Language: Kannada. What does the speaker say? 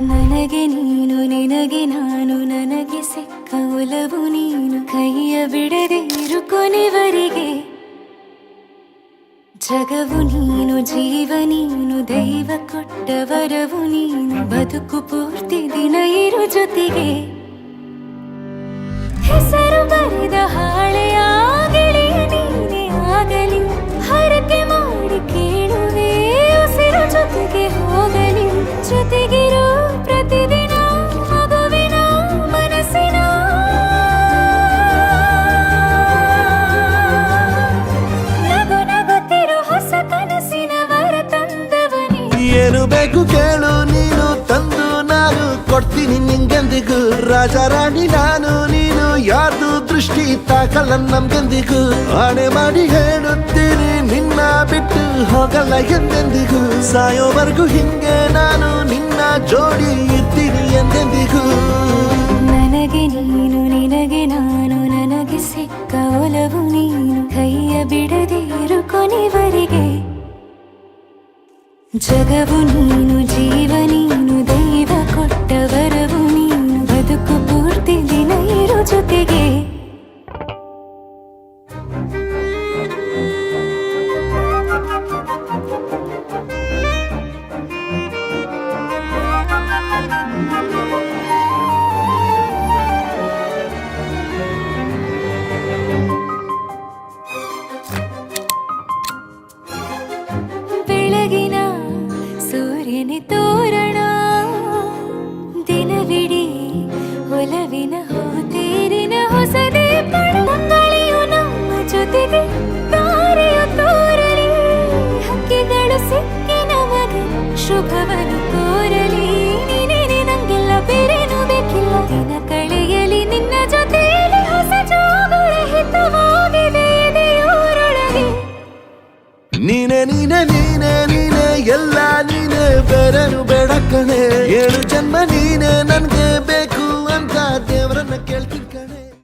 ನನಗೆ ನೀನು ನಿನಗೆ ನಾನು ನನಗೆ ಸಿಕ್ಕ ಒಲವು ನೀನು ಕೈಯ ಬಿಡದೆ ಇರು ಕೊನೆವರೆಗೆ ಜಗವು ನೀನು ಜೀವ ನೀನು ದೈವ ಕೊಟ್ಟ ವರವು ನೀನು ಬದುಕು ಪೂರ್ತಿ ದಿನ ಇರು ಜೊತೆಗೆ ಹೆಸರು ಬರೆದ ಹಾಳೆಯ ಗೆಳೆಯ ನೀನೇ ಆಗಲಿ ಹರಕೆ ಮಾಡಿ ಕೇಳುವೆ ಉಸಿರು ಜೊತೆಗೆ ಹೋಗಲಿ ಜೊತೆಗಿರೋ ಪ್ರತಿದಿನ ಮಗುವಿನ ಮನಸ್ಸಿನ ನಗು ನಗುತ್ತಿರೋ ಹೊಸ ಕನಸಿನ ವರ ತಂದವನೇ ಏನು ಬೇಕು ಕೇಳು ನೀನು ತಂದು ನಾನು ಕೊಡ್ತೀನಿ ನಿಂಗೆಂದಿಗೂ ರಾಜ ರಾಣಿ ನಾನು ನೀನು ಯಾರ್ದು ದೃಷ್ಟಿ ತಾಕಲ್ಲ ನಮ್ಗೆಂದಿಗೂ ಆಣೆ ಮಾಡಿ ಹೇಳುತ್ತೀನಿ ನಿನ್ನ ಬಿಟ್ಟು ಹೋಗಲ್ಲ ಎಂದೆಂದಿಗೂ ಸಾಯೋವರೆಗೂ ಹಿಂಗೆ ನಾನು ನಿನ್ನ ಜೋಡಿ ಇರ್ತೀನಿ ಎಂದೆಂದಿಗೂ ನನಗೆ ನೀನು ನಿನಗೆ ನಾನು ನನಗೆ ಸಿಕ್ಕ ಒಲವು ನೀನು ಕೈಯ ಬಿಡದೆ ಇರು ಕೊನೆವರೆಗೆ ಜಗವು ನೀನು ಜೀವ ನೀನು ದೈವ ಕೊಟ್ಟ ವರವು ನೀನು ಬದುಕು ಪೂರ್ತಿ ದಿನ ಇರು ಜೊತೆಗೆ ಬೆಳಗಿನ ಸೂರ್ಯನ ತೋರಣ ದಿನವಿಡೀ ಒಲವಿನ ಹೋತೇರಿನ ಹೊಸದೇ ಪಡಂಗಳಿಯು ನಮ್ಮ ಜೊತೆಗೆ ತಾರೆಯ ತೋರಲಿ ಹಕ್ಕಿಗಳು ಸಿಕ್ಕಿ ನಮಗೆ ಶುಭವನ್ನು ಕೋರಲಿ ನೀನೇ ನಂಗೆಲ್ಲ ಬೇರೇನು ಬೇಕಿಲ್ಲ ದಿನ ಕಳೆಯಲಿ ನಿನ್ನ ಜೊತೆಯಲ್ಲಿ ಹೊಸ ಜೋಗುಳ ಹಿತವಾಗಿದೆ ಎದೆಯೋರೊಳಗೆ ನೀನೆ ನೀನೆ ನೀನೆ ನೀನೆ ಎಲ್ಲ ನೀನೆ ಬೇರೆನು ಬೇಡ ಕಣೆ 7 ಜನ್ಮ ನೀನೆ ನನ್ಗೆ ಬೇಕು ಅಂತ ದೇವರನ್ನ ಕೇಳ್ತೀನಿ